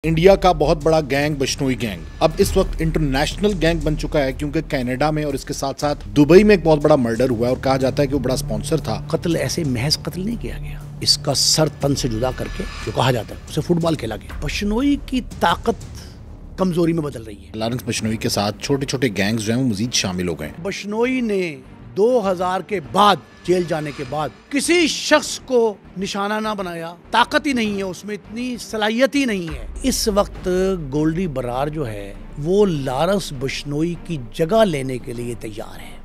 India کا بہت بڑا گینگ بشنوئی گینگ اب اس وقت انٹرنیشنل گینگ بن چکا ہے کیونکہ کینیڈا میں اور اس کے ساتھ ساتھ دبئی میں ایک بہت بڑا مرڈر ہوا ہے اور کہا جاتا ہے کہ وہ بڑا سپانسر تھا۔ قتل ایسے محض قتل نہیں کیا گیا، اس کا سر تن سے جدا کر کے جو کہا جاتا ہے اسے فٹ بال کھیلا گیا۔ بشنوئی کی طاقت کمزوری میں بدل رہی ہے۔ لارنس بشنوئی کے ساتھ چھوٹے چھوٹے گینگز جو ہیں وہ مزید شامل ہو گئے۔ بشنوئی نے 2000 کے بعد جیل جانے کے بعد کسی شخص کو نشانہ نہ بنایا، طاقت ہی نہیں ہے اس میں، اتنی صلاحیت ہی نہیں ہے۔ اس وقت گولڈی برار جو ہے وہ لارنس بشنوئی کی جگہ لینے کے لیے تیار ہے۔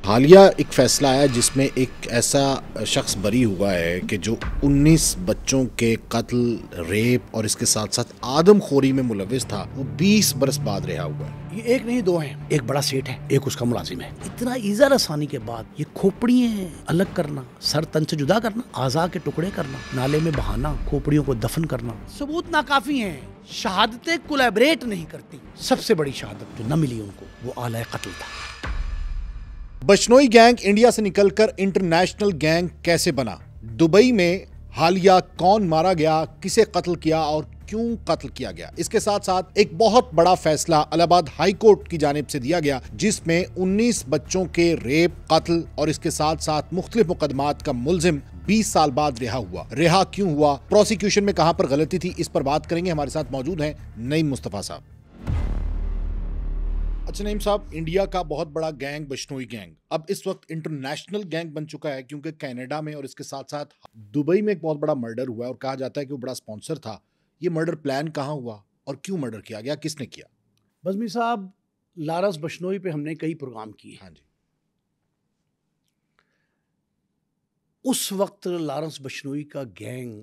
حالیہ ایک فیصلہ آیا جس میں ایک ایسا شخص بری ہوا ہے کہ جو 19 بچوں کے قتل، ریپ اور اس کے ساتھ ساتھ آدم خوری میں ملوث تھا، وہ 20 برس بعد رہا ہوا ہے۔ یہ ایک نہیں دو ہیں، ایک بڑا سیٹ ہے، ایک اس کا ملازم ہے۔ اتنا ایزا رسانی کے بعد یہ کھوپڑیاں الگ کرنا، سر تن سے جدا کرنا، اعضاء کے ٹکڑے کرنا، نالے میں بہانا، کھوپڑیوں کو دفن کرنا، ثبوت ناکافی ہیں۔ شہادتیں کولیبریٹ نہیں کرتی۔ سب سے بڑی شہادت جو نہ ملی ان کو وہ آلۂ قتل تھا۔ بشنوئی گینگ انڈیا سے نکل کر انٹرنیشنل گینگ کیسے بنا؟ دبئی میں حالیہ کون مارا گیا، کسے قتل کیا اور کیوں قتل کیا گیا؟ اس کے ساتھ ساتھ ایک بہت بڑا فیصلہ الہ آباد ہائی کورٹ کی جانب سے دیا گیا جس میں 19 بچوں کے ریپ، قتل اور اس کے ساتھ ساتھ مختلف مقدمات کا ملزم 20 سال بعد رہا ہوا۔ رہا کیوں ہوا؟ پروسیکیوشن میں کہاں پر غلطی تھی؟ اس پر بات کریں گے۔ ہمارے ساتھ موجود ہیں نعیم مصطفیٰ صاحب۔ اچھا نعیم صاحب، انڈیا کا بہت بڑا گینگ بشنوئی گینگ اب اس وقت انٹرنیشنل گینگ بن چکا ہے کیونکہ کینیڈا میں اور اس کے ساتھ ساتھ دبئی میں ایک بہت بڑا مرڈر ہوا ہے اور کہا جاتا ہے کہ وہ بڑا سپانسر تھا۔ یہ مرڈر پلان کہاں ہوا اور کیوں مرڈر کیا گیا، کس نے کیا؟ بزمی صاحب، لارنس بشنوئی پہ ہم نے کئی پروگرام کیے۔ ہاں جی۔ اس وقت لارنس بشنوئی کا گینگ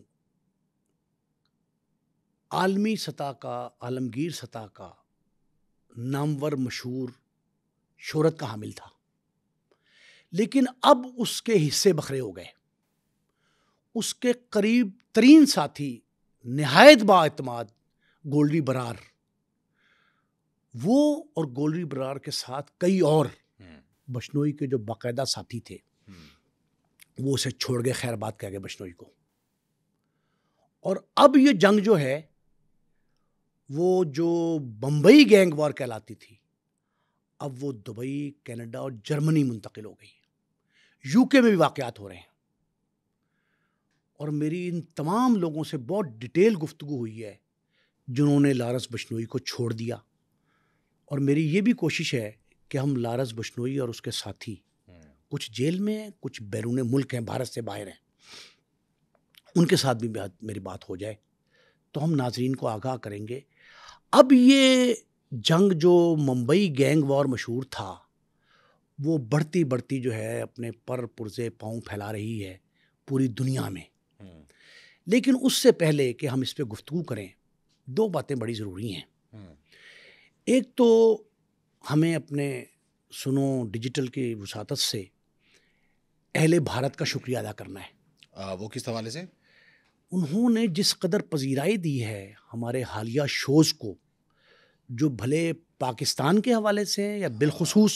عالمی سطح کا، عالمگیر سطح کا نامور، مشہور، شہرت کا حامل تھا، لیکن اب اس کے حصے بکھرے ہو گئے۔ اس کے قریب ترین ساتھی، نہایت با اعتماد گولڈی برار، وہ اور گولڈی برار کے ساتھ کئی اور بشنوئی کے جو باقاعدہ ساتھی تھے وہ اسے چھوڑ گئے، خیر بات کہہ گئے بشنوئی کو۔ اور اب یہ جنگ جو ہے وہ جو بمبئی گینگ وار کہلاتی تھی، اب وہ دبئی، کینیڈا اور جرمنی منتقل ہو گئی۔ یو کے میں بھی واقعات ہو رہے ہیں۔ اور میری ان تمام لوگوں سے بہت ڈیٹیل گفتگو ہوئی ہے جنہوں نے لارنس بشنوئی کو چھوڑ دیا، اور میری یہ بھی کوشش ہے کہ ہم لارنس بشنوئی اور اس کے ساتھی، کچھ جیل میں ہیں، کچھ بیرون ملک ہیں، بھارت سے باہر ہیں، ان کے ساتھ بھی میری بات ہو جائے تو ہم ناظرین کو آگاہ کریں گے۔ اب یہ جنگ جو ممبئی گینگ وار مشہور تھا، وہ بڑھتی بڑھتی جو ہے اپنے پر پرزے پاؤں پھیلا رہی ہے پوری دنیا میں۔ لیکن اس سے پہلے کہ ہم اس پہ گفتگو کریں، دو باتیں بڑی ضروری ہیں۔ ایک تو ہمیں اپنے سنو ڈیجیٹل کی وساطت سے اہل بھارت کا شکریہ ادا کرنا ہے۔ وہ کس حوالے سے؟ انہوں نے جس قدر پذیرائی دی ہے ہمارے حالیہ شوز کو، جو بھلے پاکستان کے حوالے سے یا بالخصوص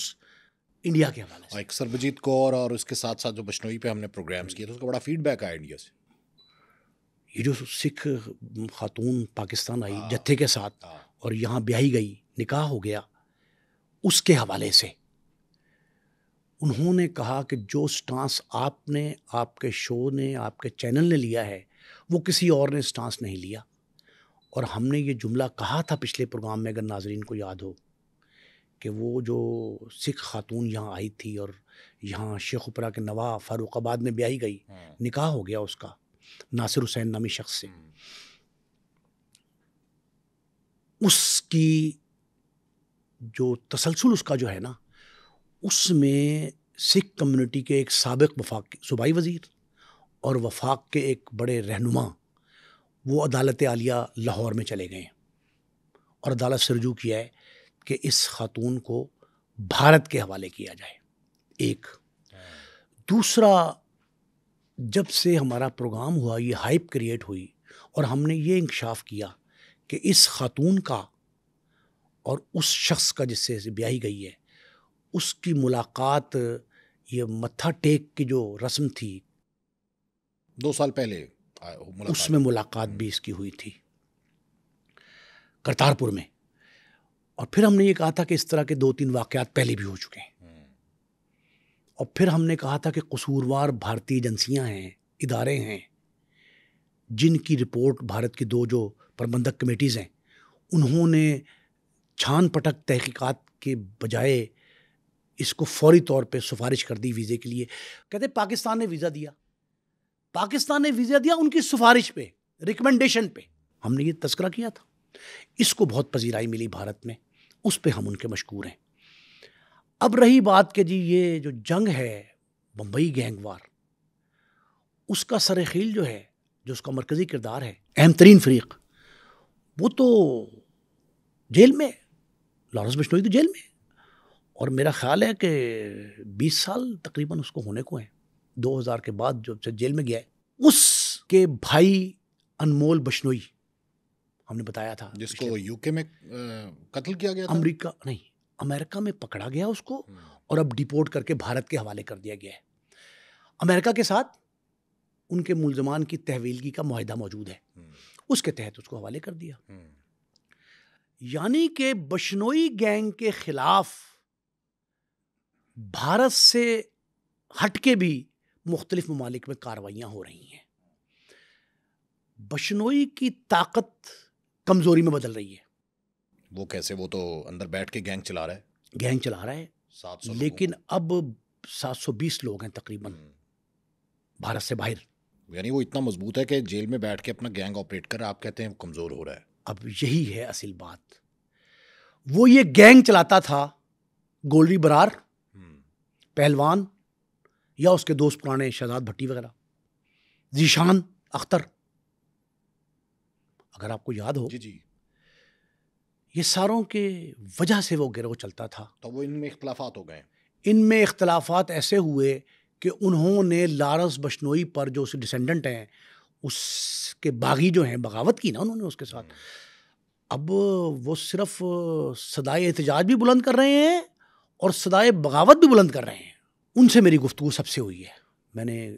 انڈیا کے حوالے سے۔ ایک سربجیت کور اور اس کے ساتھ ساتھ جو بشنوئی پہ ہم نے پروگرامز کیے تو اس کا بڑا فیڈ بیک آیا انڈیا سے۔ یہ جو سکھ خاتون پاکستان آئی جتھے کے ساتھ اور یہاں بیاہی گئی، نکاح ہو گیا، اس کے حوالے سے انہوں نے کہا کہ جو سٹانس آپ نے، آپ کے شو نے، آپ کے چینل نے لیا ہے وہ کسی اور نے سٹانس نہیں لیا۔ اور ہم نے یہ جملہ کہا تھا پچھلے پروگرام میں، اگر ناظرین کو یاد ہو، کہ وہ جو سکھ خاتون یہاں آئی تھی اور یہاں شیخ اپرا کے نواح فاروق آباد میں بیاہی گئی، نکاح ہو گیا اس کا ناصر حسین نامی شخص سے، اس کی جو تسلسل اس کا جو ہے نا، اس میں سکھ کمیونٹی کے ایک سابق وفاق صوبائی وزیر اور وفاق کے ایک بڑے رہنما وہ عدالت عالیہ لاہور میں چلے گئے اور عدالت سے رجوع کیا ہے کہ اس خاتون کو بھارت کے حوالے کیا جائے۔ ایک دوسرا، جب سے ہمارا پروگرام ہوا، یہ ہائپ کریٹ ہوئی اور ہم نے یہ انکشاف کیا کہ اس خاتون کا اور اس شخص کا جس سے بیاہی گئی ہے، اس کی ملاقات، یہ متھا ٹیک کی جو رسم تھی 2 سال پہلے اس میں ملاقات بھی اس کی ہوئی تھی۔ کرتارپور میں. اور پھر ہم نے یہ کہا تھا کہ اس طرح کے 2-3 واقعات پہلے بھی ہو چکے ہیں. اور پھر ہم نے کہا تھا کہ قصوروار بھارتی ایجنسیاں ہیں, ادارے ہیں, جن کی رپورٹ بھارت کی 2 جو پربندھک کمیٹیز ہیں انہوں نے چھان پٹک تحقیقات کے بجائے اس کو فوری طور پہ سفارش کر دی ویزے کے لیے. کہتے پاکستان نے ویزا دیا, پاکستان نے ویزا دیا ان کی سفارش پہ, ریکمنڈیشن پہ. ہم نے یہ تذکرہ کیا تھا. اس کو بہت پذیرائی ملی بھارت میں, اس پہ ہم ان کے مشکور ہیں. اب رہی بات کہ جی یہ جو جنگ ہے بمبئی گینگ وار, اس کا سرخیل جو ہے, جو اس کا مرکزی کردار ہے, اہم ترین فریق, وہ تو جیل میں. لارنس بشنوئی تو جیل میں, اور میرا خیال ہے کہ 20 سال تقریباً اس کو ہونے کو ہیں. 2000 کے بعد جو جیل میں گیا ہے, اس کے بھائی انمول بشنوئی ہم نے بتایا تھا, جس کو یو کے میں قتل کیا گیا تھا. امریکہ نہیں, امریکہ میں پکڑا گیا اس کو, اور اب ڈیپورٹ کر کے بھارت کے حوالے کر دیا گیا ہے. امریکہ کے ساتھ ان کے ملزمان کی تحویلگی کا معاہدہ موجود ہے, اس کے تحت اس کو حوالے کر دیا. یعنی کہ بشنوئی گینگ کے خلاف بھارت سے ہٹ کے بھی مختلف ممالک میں کارروائیاں ہو رہی ہیں. بشنوئی کی طاقت کمزوری میں بدل رہی ہے. وہ کیسے؟ وہ تو اندر بیٹھ کے گینگ چلا رہا ہے. گینگ چلا رہا ہے, 700 لیکن اب 720 لوگ ہیں تقریباً بھارت سے باہر. یعنی وہ اتنا مضبوط ہے کہ جیل میں بیٹھ کے اپنا گینگ آپریٹ کر رہا ہے. آپ کہتے ہیں کمزور ہو رہا ہے. اب یہی ہے اصل بات. وہ یہ گینگ چلاتا تھا گولڈی برار, پہلوان, یا اس کے دوست پرانے شہزاد بھٹی وغیرہ, ذیشان اختر, اگر آپ کو یاد ہو. جی یہ ساروں کے وجہ سے وہ گروہ چلتا تھا. تو وہ ان میں اختلافات ہو گئے. ان میں اختلافات ایسے ہوئے کہ انہوں نے لارنس بشنوئی پر, جو اس ڈسینڈنٹ ہیں, اس کے باغی جو ہیں, بغاوت کی نا انہوں نے اس کے ساتھ. اب وہ صرف صدائے احتجاج بھی بلند کر رہے ہیں اور صدائے بغاوت بھی بلند کر رہے ہیں. ان سے میری گفتگو سب سے ہوئی ہے. میں نے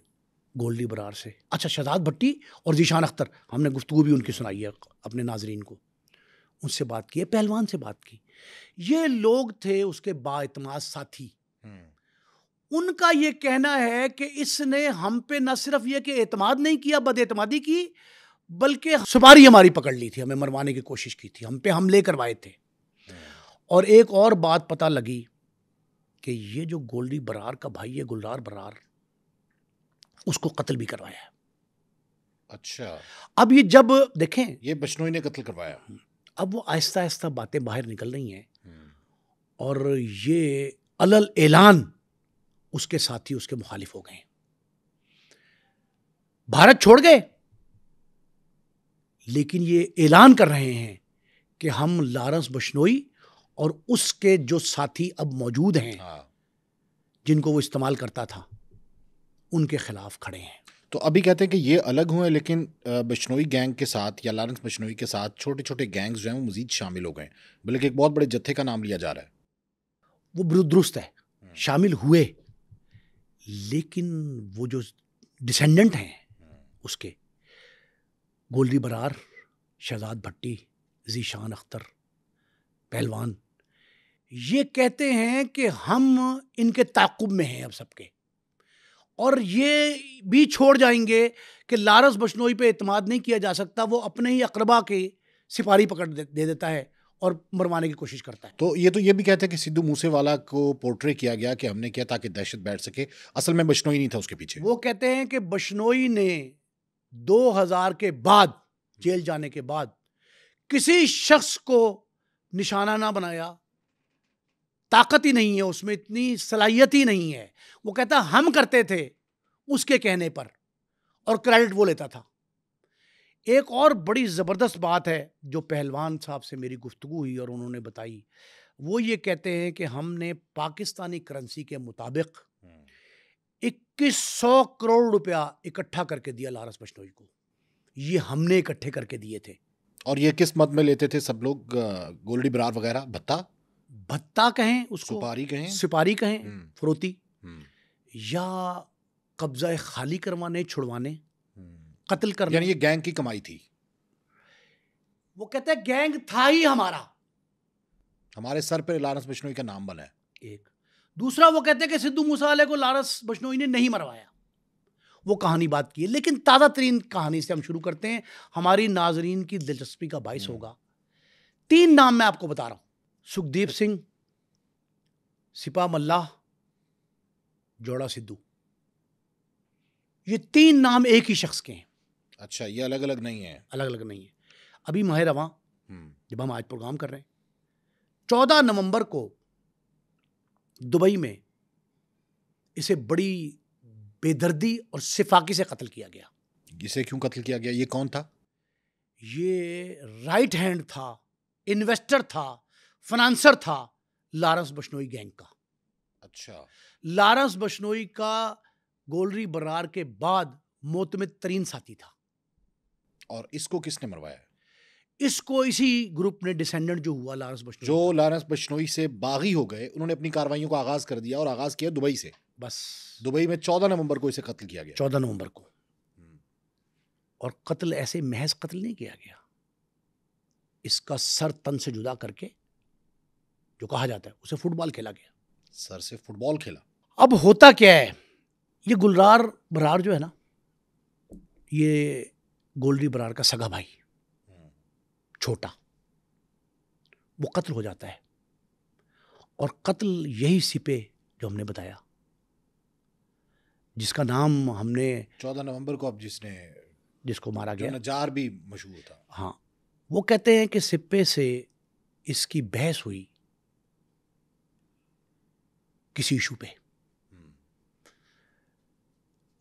گولڈی برار سے, اچھا شہزاد بھٹی اور ذیشان اختر, ہم نے گفتگو بھی ان کی سنائی ہے اپنے ناظرین کو. ان سے بات کی ہے, پہلوان سے بات کی. یہ لوگ تھے اس کے با اعتماد ساتھی. ان کا یہ کہنا ہے کہ اس نے ہم پہ نہ صرف یہ کہ اعتماد نہیں کیا, بد اعتمادی کی, بلکہ سپاری ہماری پکڑ لی تھی, ہمیں مروانے کی کوشش کی تھی, ہم پہ حملے کروائے تھے. اور ایک اور بات پتہ لگی کہ یہ جو گولڈی برار کا بھائی ہے, گلزار برار, اس کو قتل بھی کروایا ہے. اچھا, اب یہ جب دیکھیں, یہ بشنوئی نے قتل کروایا. اب وہ آہستہ آہستہ باتیں باہر نکل رہی ہیں, اور یہ علل اعلان اس کے ساتھی اس کے مخالف ہو گئے. بھارت چھوڑ گئے, لیکن یہ اعلان کر رہے ہیں کہ ہم لارنس بشنوئی اور اس کے جو ساتھی اب موجود ہیں, جن کو وہ استعمال کرتا تھا, ان کے خلاف کھڑے ہیں. تو ابھی کہتے ہیں کہ یہ الگ ہوئے, لیکن بشنوئی گینگ کے ساتھ یا لارنس بشنوئی کے ساتھ چھوٹے چھوٹے گینگز جو ہیں وہ مزید شامل ہو گئے, بلکہ ایک بہت بڑے جتھے کا نام لیا جا رہا ہے. وہ درست ہے, شامل ہوئے, لیکن وہ جو ڈسینڈنٹ ہیں اس کے, گولڈی برار, شہزاد بھٹی, ذیشان اختر, پہلوان, یہ کہتے ہیں کہ ہم ان کے تعاقب میں ہیں اب سب کے, اور یہ بھی چھوڑ جائیں گے کہ لارنس بشنوئی پہ اعتماد نہیں کیا جا سکتا, وہ اپنے ہی اقربا کے سپاری پکڑ دے دیتا ہے اور مروانے کی کوشش کرتا ہے. تو یہ بھی کہتے ہیں کہ سدھو موسے والا کو پورٹرے کیا گیا کہ ہم نے کیا تاکہ دہشت بیٹھ سکے, اصل میں بشنوئی نہیں تھا اس کے پیچھے. وہ کہتے ہیں کہ بشنوئی نے 2000 کے بعد, جیل جانے کے بعد, کسی شخص کو نشانہ نہ بنایا, طاقت ہی نہیں ہے اس میں, اتنی صلاحیت ہی نہیں ہے. وہ کہتا ہم کرتے تھے اس کے کہنے پر, اور کریڈٹ وہ لیتا تھا. ایک اور بڑی زبردست بات ہے جو پہلوان صاحب سے میری گفتگو ہوئی اور انہوں نے بتائی, وہ یہ کہتے ہیں کہ ہم نے پاکستانی کرنسی کے مطابق 2100 کروڑ روپیہ اکٹھا کر کے دیا لارنس بشنوئی کو. یہ ہم نے اکٹھے کر کے دیے تھے. اور یہ کس مد میں لیتے تھے سب لوگ؟ گولڈی برار وغیرہ بھتہ کہیں اس کو, سپاری کہیں, فروتی, یا قبضہ خالی کروانے, چھڑوانے, قتل کرنے. یعنی یہ گینگ کی کمائی تھی. وہ کہتے ہیں گینگ تھا ہی ہمارا، ہمارے سر پہ لارنس بشنوئی کا نام بنا ہے. ایک دوسرا وہ کہتے ہیں کہ سدھو موسیٰ کو لارنس بشنوئی نے نہیں مروایا. وہ کہانی بات کی ہے. لیکن تازہ ترین کہانی سے ہم شروع کرتے ہیں، ہماری ناظرین کی دلچسپی کا باعث ہوگا. 3 نام میں آپ کو بتا رہا ہوں: سکھدیپ سنگھ، سپا ملہ، جوڑا سدھو. یہ 3 نام ایک ہی شخص کے ہیں. اچھا، یہ الگ الگ نہیں ہے؟ الگ الگ نہیں ہے. ابھی ماہ رواں جب ہم آج پروگرام کر رہے ہیں، 14 نومبر کو دبئی میں اسے بڑی بے دردی اور سفاکی سے قتل کیا گیا. اسے کیوں قتل کیا گیا؟ یہ کون تھا؟ یہ رائٹ ہینڈ تھا، انویسٹر تھا، فنانسر تھا لارنس بشنوئی گینگ کا. اچھا. لارنس بشنوئی کا گولری برار کے بعد معتمد ترین ساتھی تھا. اور اس کو کس نے مروایا؟ اس کو اسی گروپ نے ڈسینڈنٹ جو ہوا لارنس بشنوئی، جو لارنس بشنوئی سے باغی ہو گئے، انہوں نے اپنی کارروائیوں کا آغاز کر دیا اور آغاز کیا دبئی سے. بس دبئی میں 14 نومبر کو اسے قتل کیا گیا. 14 نومبر کو. اور قتل ایسے محض قتل نہیں کیا گیا، اس کا سر تن سے جدا کر کے، جو کہا جاتا ہے، اسے فٹ بال کھیلا گیا. سر سے فٹ بال کھیلا. اب ہوتا کیا ہے، یہ گلرار برار جو ہے نا، یہ گولری برار کا سگا بھائی چھوٹا، وہ قتل ہو جاتا ہے. اور قتل یہی سپے جو ہم نے بتایا، جس کا نام ہم نے 14 نومبر کو اب جس کو مارا گیا، نجار بھی مشہور تھا. ہاں، وہ کہتے ہیں کہ سپے سے اس کی بحث ہوئی کسی ایشو پہ.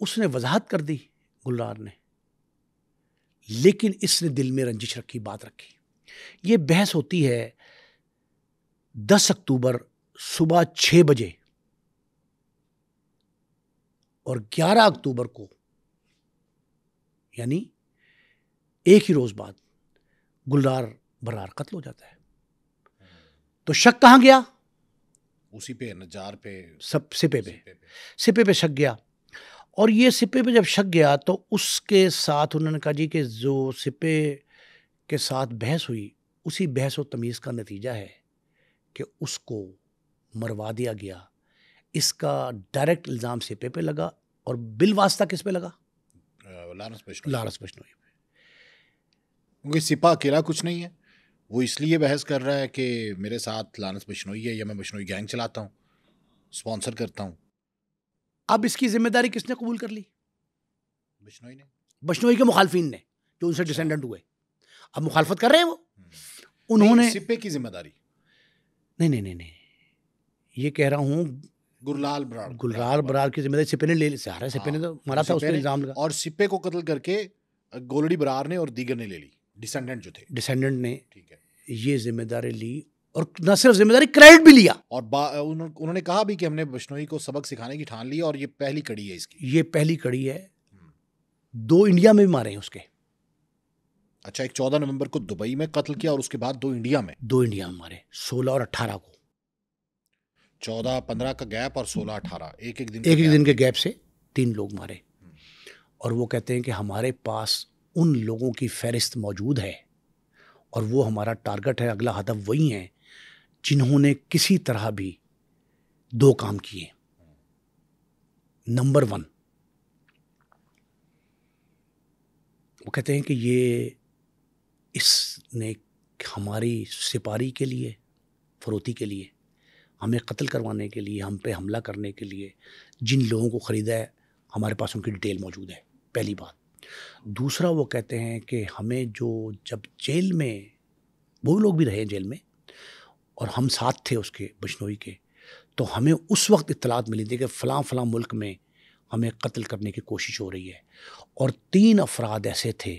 اس نے وضاحت کر دی گلرار نے، لیکن اس نے دل میں رنجش رکھی، بات رکھی. یہ بحث ہوتی ہے 10 اکتوبر صبح 6 بجے، اور 11 اکتوبر کو، یعنی ایک ہی روز بعد، گلرار برار قتل ہو جاتا ہے. تو شک کہاں گیا؟ اسی پہ، نجار پہ، سپے پہ شک گیا. اور یہ سپے پہ جب شک گیا تو اس کے ساتھ انہوں نے کہا جی کہ جو سپے کے ساتھ بحث ہوئی، اسی بحث و تمیز کا نتیجہ ہے کہ اس کو مروا دیا گیا. اس کا ڈائریکٹ الزام سپے پہ لگا اور بالواسطہ کس پہ لگا؟ لارنس بشنوئی پہ. کیونکہ سپا اکیلا کچھ نہیں ہے، وہ اس لیے بحث کر رہا ہے کہ میرے ساتھ لارنس بشنوئی ہے، یا میں بشنوئی گینگ چلاتا ہوں، سپانسر کرتا ہوں. اب اس کی ذمہ داری کس نے قبول کر لی؟ بشنوئی نے. بشنوئی کے مخالفین نے، جو ان سے ڈسینڈنٹ ہوئے. اب مخالفت کر رہے ہیں وہ. انہوں نے سپے کی ذمہ داری نہیں، یہ کہہ رہا ہوں گلرار برار کی ذمہ داری سپے نے لے لی. سپے نے تو مارا تھا، اس پہ الزام لگا. اور سپے کو قتل کر کے گولڑی برار نے اور دیگر نے لے لی، ڈسینڈنٹ نے یہ ذمہ داری لی، اور نہ صرف ذمہ داری، کریڈٹ بھی لیا. اور انہوں نے کہا بھی کہ ہم نے بشنوئی کو سبق سکھانے کی ٹھان لی، اور یہ پہلی کڑی ہے اس کی. یہ پہلی کڑی ہے. 2 انڈیا میں بھی مارے ہیں اس کے. اچھا، ایک 14 نومبر کو دبئی میں قتل کیا، اور اس کے بعد 2 انڈیا میں مارے، 16 اور 18 کو. 14-15 کا گیپ اور 16-18، ایک دن کے گیپ سے 3 لوگ مارے. اور وہ کہتے ہیں کہ ہمارے پاس ان لوگوں کی فہرست موجود ہے، اور وہ ہمارا ٹارگٹ ہے، اگلا ہدف وہی ہیں جنہوں نے کسی طرح بھی 2 کام کیے. نمبر 1، وہ کہتے ہیں کہ یہ اس نے ہماری سپاری کے لیے، فروتی کے لیے، ہمیں قتل کروانے کے لیے، ہم پہ حملہ کرنے کے لیے جن لوگوں کو خریدا ہے، ہمارے پاس ان کی ڈیٹیل موجود ہے. پہلی بات. دوسرا، وہ کہتے ہیں کہ ہمیں جب جیل میں، وہ لوگ بھی رہے جیل میں اور ہم ساتھ تھے اس کے، بشنوئی کے، تو ہمیں اس وقت اطلاعات ملی تھی کہ فلاں ملک میں ہمیں قتل کرنے کی کوشش ہو رہی ہے. اور 3 افراد ایسے تھے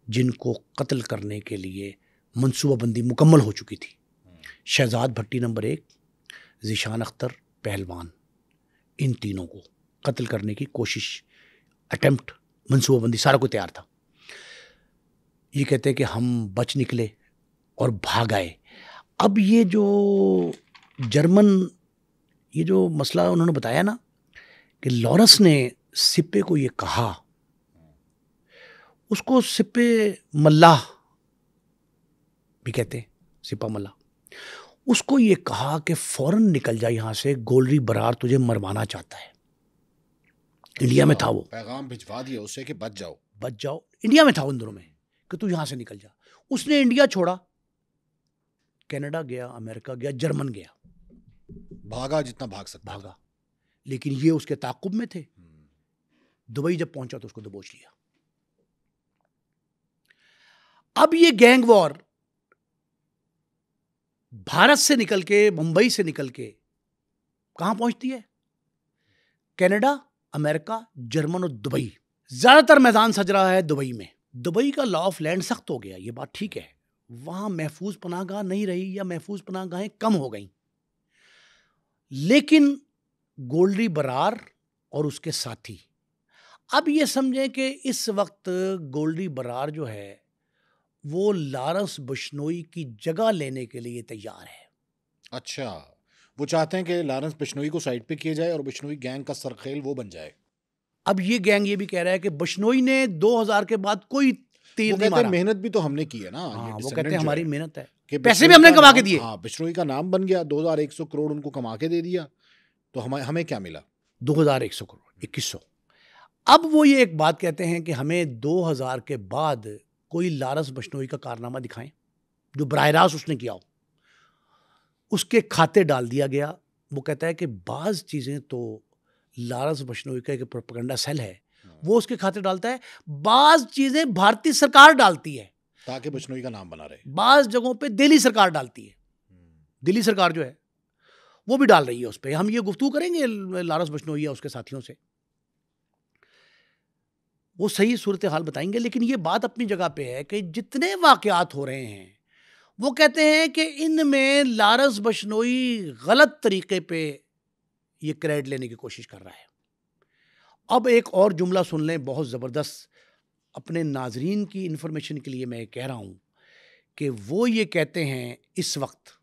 جن کو قتل کرنے کے لیے منصوبہ بندی مکمل ہو چکی تھی. شہزاد بھٹی نمبر 1، ذیشان اختر پہلوان، ان تینوں کو قتل کرنے کی کوشش، اٹیمپٹ، منصوبہ بندی، سارا کوئی تیار تھا. یہ کہتے ہیں کہ ہم بچ نکلے اور بھاگ آئے. اب یہ جو جرمن، یہ جو مسئلہ انہوں نے بتایا نا کہ لارنس نے سپے کو یہ کہا، اس کو سپے ملاح بھی کہتے ہیں سپا ملا، اس کو یہ کہا کہ فوراً نکل جا یہاں سے، گولری برار تجھے مروانا چاہتا ہے. انڈیا میں تھا وہ، پیغام بھجوا دیا اسے کہ بچ جاؤ. بچ جاؤ، انڈیا میں تھا ان دنوں میں کہ تو یہاں سے نکل جا. اس نے انڈیا چھوڑا، کینیڈا گیا، امریکہ گیا، جرمن گیا، بھاگا جتنا بھاگ سکتا بھاگا. لیکن یہ اس کے تعاقب میں تھے. دبئی جب پہنچا تو اس کو دبوچ لیا. اب یہ گینگ وار بھارت سے نکل کے، ممبئی سے نکل کے کہاں پہنچتی ہے؟ کینیڈا، امریکہ، جرمن اور دبئی. زیادہ تر میدان سج رہا ہے دبئی میں. دبئی کا لا آف لینڈ سخت ہو گیا، یہ بات ٹھیک ہے. وہاں محفوظ پناہ گاہ نہیں رہی یا محفوظ پناہ گاہیں کم ہو گئیں. لیکن گولری برار اور اس کے ساتھی، اب یہ سمجھیں کہ اس وقت گولری برار جو ہے وہ لارنس بشنوئی کی جگہ لینے کے لیے تیار ہے. اچھا، وہ چاہتے ہیں کہ لارنس بشنوئی کو سائڈ پہ کیا جائے اور بشنوئی گینگ کا سرخیل وہ بن جائے. اب یہ گینگ یہ بھی کہہ رہا ہے کہ بشنوئی نے 2000 کے بعد کوئی تیر نہیں مارا. محنت بھی تو ہم نے کی ہے نا. وہ کہتے ہیں ہماری محنت ہے، کہ پیسے بھی ہم نے کما کے دیے. ہاں، بشنوئی کا نام بن گیا، 2100 کروڑ ان کو کما کے دے دیا، تو ہمیں کیا ملا؟ 2100 کروڑ، 2100. اب وہ یہ ایک بات کہتے ہیں کہ ہمیں 2000 کے بعد کوئی لارنس بشنوئی کا کارنامہ دکھائیں جو براہ راست اس نے کیا ہو. اس کے کھاتے ڈال دیا گیا. وہ کہتا ہے کہ بعض چیزیں تو لارنس بشنوئی کا ایک پروپیگنڈا سیل ہے، وہ اس کے کھاتے ڈالتا ہے. بعض چیزیں بھارتی سرکار ڈالتی ہے تاکہ بشنوئی کا نام بنا رہے. بعض جگہوں پہ دہلی سرکار ڈالتی ہے. دلی سرکار جو ہے وہ بھی ڈال رہی ہے اس پہ. ہم یہ گفتگو کریں گے لارنس بشنوئی یا اس کے ساتھیوں سے، وہ صحیح صورتحال بتائیں گے. لیکن یہ بات اپنی جگہ پہ ہے کہ جتنے واقعات ہو رہے ہیں وہ کہتے ہیں کہ ان میں لارنس بشنوئی غلط طریقے پہ یہ کریڈٹ لینے کی کوشش کر رہا ہے. اب ایک اور جملہ سن لیں بہت زبردست، اپنے ناظرین کی انفارمیشن کے لیے میں کہہ رہا ہوں کہ وہ یہ کہتے ہیں اس وقت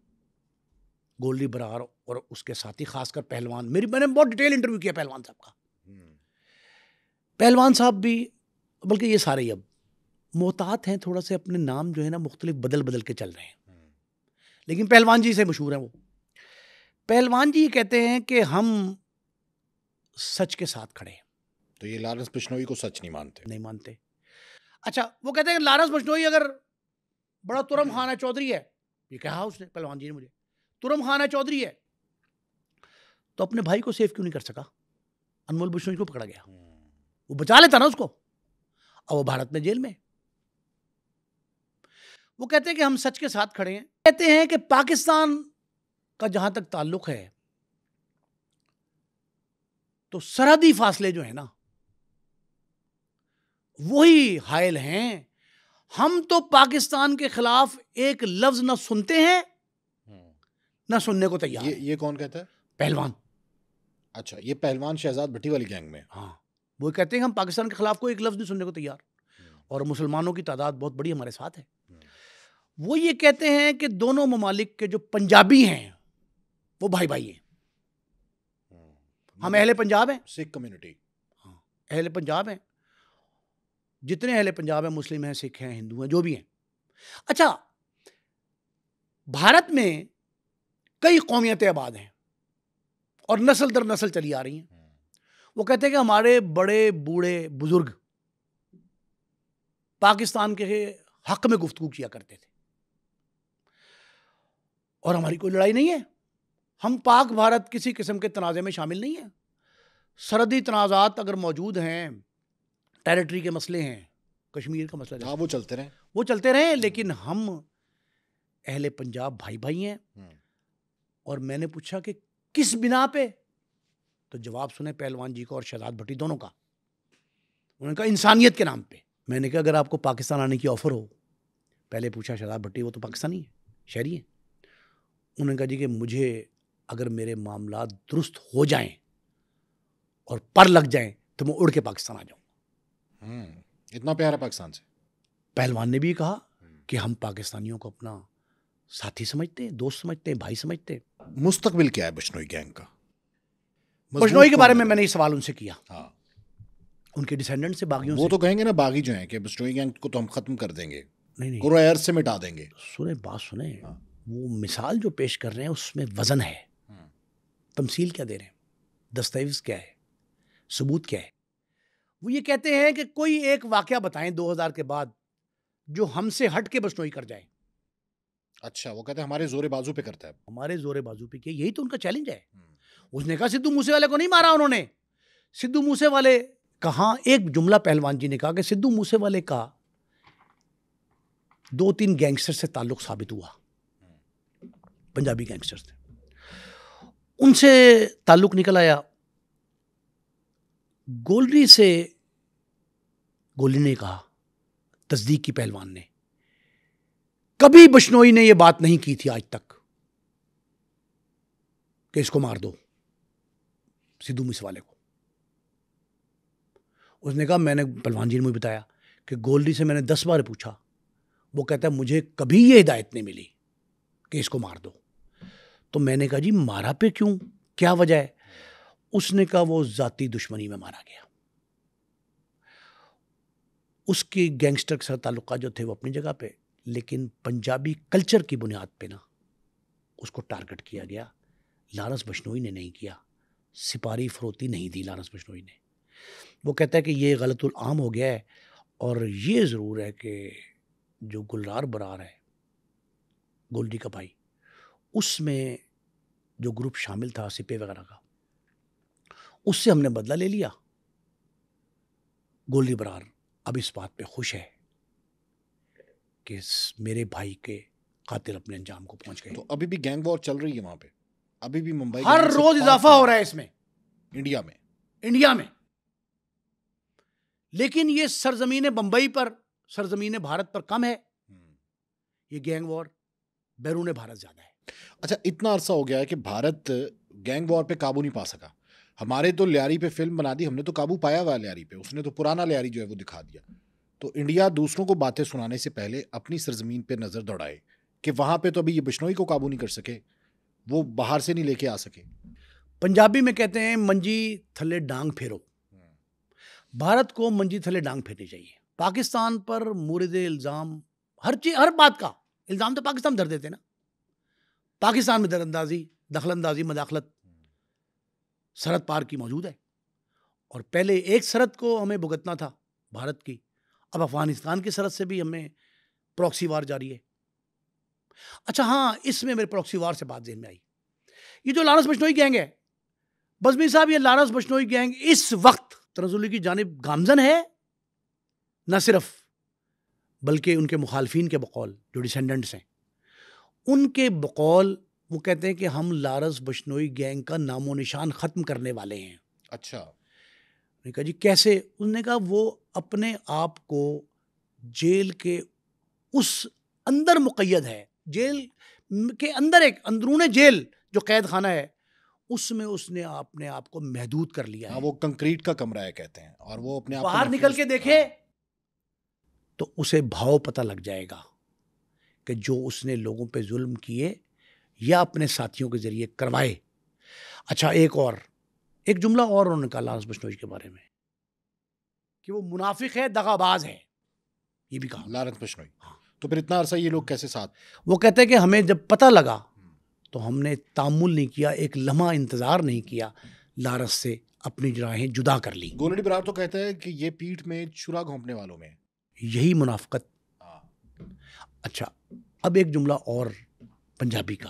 گولری برار اور اس کے ساتھی، خاص کر پہلوان، میں نے بہت ڈیٹیل انٹرویو کیا پہلوان صاحب کا. پہلوان صاحب بھی، بلکہ یہ سارے ہی اب محتاط ہیں تھوڑا سے، اپنے نام جو ہے نا مختلف بدل کے چل رہے ہیں. لیکن پہلوان جی سے مشہور ہیں. وہ پہلوان جی کہتے ہیں کہ ہم سچ کے ساتھ کھڑے ہیں. تو یہ لارنس بشنوئی کو سچ نہیں مانتے. اچھا، وہ کہتے ہیں کہ لارنس بشنوئی اگر بڑا ترم خانہ چودھری ہے، یہ کہا اس نے پہلوان جی نے مجھے، ترم خانہ چودھری ہے، تو اپنے بھائی کو سیف کیوں نہیں کر سکا؟ انمول بشنوئی کو پکڑا گیا، وہ بچا لیتا نا اس کو، اور وہ بھارت میں جیل میں. وہ کہتے ہیں کہ ہم سچ کے ساتھ کھڑے ہیں. کہتے ہیں کہ پاکستان کا جہاں تک تعلق ہے تو سرحدی فاصلے جو ہیں نا وہی حائل ہیں. ہم تو پاکستان کے خلاف ایک لفظ نہ سنتے ہیں نہ سننے کو تیار. یہ کون کہتا ہے؟ پہلوان. اچھا، یہ پہلوان شہزاد بھٹی والی گینگ میں. ہاں، وہ کہتے ہیں کہ ہم پاکستان کے خلاف کوئی ایک لفظ نہیں سننے کو تیار، اور مسلمانوں کی تعداد بہت بڑی ہمارے ساتھ ہے. وہ یہ کہتے ہیں کہ دونوں ممالک کے جو پنجابی ہیں وہ بھائی بھائی ہیں. ہم اہل پنجاب ہیں، سکھ کمیونٹی، اہل پنجاب ہیں. جتنے اہل پنجاب ہیں، مسلم ہیں، سکھ ہیں، ہندو ہیں، جو بھی ہیں. اچھا، بھارت میں کئی قومیتیں آباد ہیں اور نسل در نسل چلی آ رہی ہیں. وہ کہتے ہیں کہ ہمارے بڑے بوڑھے بزرگ پاکستان کے حق میں گفتگو کیا کرتے تھے، اور ہماری کوئی لڑائی نہیں ہے. ہم پاک بھارت کسی قسم کے تنازع میں شامل نہیں ہیں. سرحدی تنازعات اگر موجود ہیں، ٹیریٹری کے مسئلے ہیں، کشمیر کا مسئلہ، وہ چلتے رہیں، لیکن ہم اہل پنجاب بھائی بھائی ہیں. اور میں نے پوچھا کہ کس بنا پہ؟ تو جواب سنے پہلوان جی کو اور شہزاد بھٹی دونوں کا. انہوں نے کہا انسانیت کے نام پہ. میں نے کہا اگر آپ کو پاکستان آنے کی آفر ہو، پہلے پوچھا شہزاد بھٹی، وہ تو پاکستانی ہے، شہری ہیں. انہوں نے کہا جی کہ مجھے اگر میرے معاملات درست ہو جائیں اور پر لگ جائیں تو میں اڑ کے پاکستان آ جاؤں. اتنا پیار ہے پاکستان سے. پہلوان نے بھی کہا کہ ہم پاکستانیوں کو اپنا ساتھی سمجھتے ہیں، دوست سمجھتے ہیں، بھائی سمجھتے ہیں. مستقبل کیا ہے بشنوئی گینگ کا؟ بشنوئی کے بارے میں نے یہ سوال ان سے کیا. ہاں، ان کے ڈیسینڈنٹ سے، باغیوں سے. وہ تو کہیں گے نا باغی جو ہیں کہ بشنوئی گینگ کو تو ہم ختم کر دیں گے. نہیں قرآن سے مٹا دیں گے. سنیں بات سنیں, وہ مثال جو پیش کر رہے ہیں اس میں وزن ہے, تمثیل کیا دے رہے ہیں, دستاویز کیا ہے, ثبوت کیا ہے. وہ یہ کہتے ہیں کہ کوئی ایک واقعہ بتائیں 2000 کے بعد جو ہم سے ہٹ کے بشنوئی کر جائے. اچھا, وہ کہتے ہیں ہمارے زور بازو پہ کرتا ہے. ہمارے زور بازو پہ کیا, یہی تو ان کا چیلنج ہے. اس نے کہا سدھو موسے والے کو نہیں مارا انہوں نے. سدھو موسے والے کہاں, ایک جملہ پہلوان جی نے کہا کہ سدھو موسے والے کا 2-3 گینگسٹر سے تعلق ثابت ہوا, پنجابی گینگسٹر سے. ان سے تعلق نکل آیا. گولری سے گولی نے کہا, تصدیق کی پہلوان نے, کبھی بشنوئی نے یہ بات نہیں کی تھی آج تک کہ اس کو مار دو سدھو موسے والے کو. اس نے کہا میں نے, پہلوان جی نے مجھے بتایا کہ گولری سے میں نے 10 بار پوچھا, وہ کہتا ہے مجھے کبھی یہ ہدایت نہیں ملی کہ اس کو مار دو. تو میں نے کہا جی مارا پہ کیوں, کیا وجہ ہے؟ اس نے کہا وہ ذاتی دشمنی میں مارا گیا. اس کے گینگسٹر کے ساتھ تعلقات جو تھے وہ اپنی جگہ پہ, لیکن پنجابی کلچر کی بنیاد پہ نا اس کو ٹارگٹ کیا گیا. لارنس بشنوئی نے نہیں کیا, سپاری فروتی نہیں دی لارنس بشنوئی نے. وہ کہتا ہے کہ یہ غلط العام ہو گیا ہے, اور یہ ضرور ہے کہ جو گلرار برار ہے گولڈی کا بھائی, اس میں جو گروپ شامل تھا سپے وغیرہ کا, اس سے ہم نے بدلہ لے لیا. گولڈی برار اب اس بات پہ خوش ہے کہ میرے بھائی کے قاتل اپنے انجام کو پہنچ گئے. تو ابھی بھی گینگ وار چل رہی ہے وہاں پہ, ابھی بھی ممبئی ہر روز اضافہ ہو رہا ہے اس میں, انڈیا میں. لیکن یہ سرزمین بمبئی پر, سرزمین بھارت پر کم ہے. یہ گینگ وار بیرون بھارت زیادہ ہے. اچھا, اتنا عرصہ ہو گیا ہے کہ بھارت گینگ وار پہ قابو نہیں پا سکا. ہمارے تو لیاری پہ فلم بنا دی, ہم نے تو قابو پایا ہوا لیاری پہ, اس نے تو پرانا لیاری جو ہے وہ دکھا دیا. تو انڈیا دوسروں کو باتیں سنانے سے پہلے اپنی سرزمین پہ نظر دوڑائے کہ وہاں پہ تو ابھی یہ بشنوئی کو قابو نہیں کر سکے, وہ باہر سے نہیں لے کے آ سکے. پنجابی میں کہتے ہیں منجی تھلے ڈانگ پھیرو. بھارت کو منجی تھلے ڈانگ پھیرنی چاہیے. پاکستان پر مورد الزام ہر بات کا الزام تو پاکستان دھر دیتے نا. پاکستان میں دراندازی, دخل اندازی, مداخلت سرحد پار کی موجود ہے, اور پہلے ایک سرحد کو ہمیں بھگتنا تھا بھارت کی, اب افغانستان کی سرحد سے بھی ہمیں پروکسی وار جاری ہے. اچھا ہاں, اس میں میرے پروکسی وار سے بات ذہن میں آئی. یہ جو لارنس بشنوئی گینگ ہے, بزمی صاحب, یہ لارنس بشنوئی گینگ اس وقت تنزلی کی جانب گامزن ہے, نہ صرف بلکہ ان کے مخالفین کے بقول جو ڈسینڈنٹس ہیں ان کے بقول وہ کہتے ہیں کہ ہم لارنس بشنوئی گینگ کا نام و نشان ختم کرنے والے ہیں. اچھا, نے کہا جی کیسے؟ انہوں نے کہا وہ اپنے آپ کو جیل کے اس اندر مقید ہے, جیل کے اندر ایک اندرون جیل جو قید خانہ ہے اس میں اس نے اپنے آپ کو محدود کر لیا ہے. وہ کنکریٹ کا کمرہ ہے کہتے ہیں, اور وہ اپنے آپ باہر نکل کے دیکھے تو اسے بھاؤ پتہ لگ جائے گا کہ جو اس نے لوگوں پہ ظلم کیے یا اپنے ساتھیوں کے ذریعے کروائے. اچھا ایک جملہ اور انہوں نے کہا لارنس بشنوئی کے بارے میں کہ وہ منافق ہے, دغا باز ہے, یہ بھی کہا لارنس بشنوئی. تو پھر اتنا عرصہ یہ لوگ کیسے ساتھ؟ وہ کہتے ہیں کہ ہمیں جب پتہ لگا تو ہم نے تامل نہیں کیا, ایک لمحہ انتظار نہیں کیا, لارنس سے اپنی راہیں جدا کر لی. گولڈی برار تو کہتا ہے کہ یہ پیٹھ میں چھرا گھونپنے والوں میں یہی منافقت. اچھا اب ایک جملہ اور پنجابی کا.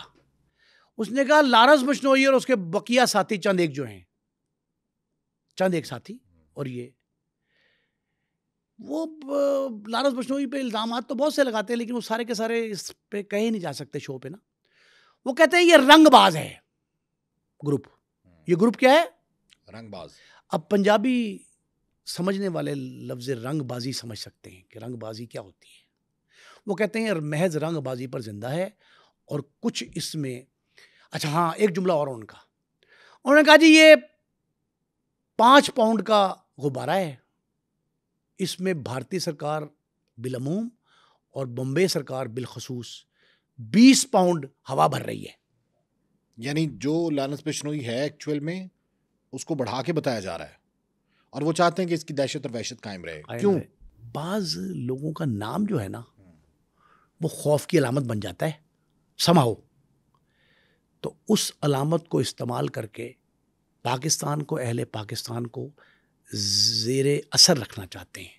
اس نے کہا لارنس بشنوئی اور اس کے بقیہ ساتھی چند ایک ساتھی, اور یہ وہ لارنس بشنوئی پہ الزامات تو بہت سے لگاتے ہیں لیکن وہ سارے کے سارے اس پہ کہے نہیں جا سکتے شو پہ نا. وہ کہتے ہیں یہ رنگ باز ہے گروپ. یہ گروپ کیا ہے؟ رنگ باز. اب پنجابی سمجھنے والے لفظ رنگ بازی سمجھ سکتے ہیں کہ رنگ بازی کیا ہوتی ہے. وہ کہتے ہیں محض رنگ بازی پر زندہ ہے, اور کچھ اس میں. اچھا ہاں, ایک جملہ اور ان کا. انہوں نے کہا جی یہ 5 پاؤنڈ کا غبارہ ہے, اس میں بھارتی سرکار بالعموم اور بمبے سرکار بالخصوص 20 پاؤنڈ ہوا بھر رہی ہے. یعنی جو لارنس بشنوئی ہے ایکچوئل میں اس کو بڑھا کے بتایا جا رہا ہے, اور وہ چاہتے ہیں کہ اس کی دہشت اور وحشت قائم رہے. کیوں؟ بعض لوگوں کا نام جو ہے نا وہ خوف کی علامت بن جاتا ہے سمہاؤ. تو اس علامت کو استعمال کر کے پاکستان کو، اہل پاکستان کو زیر اثر رکھنا چاہتے ہیں.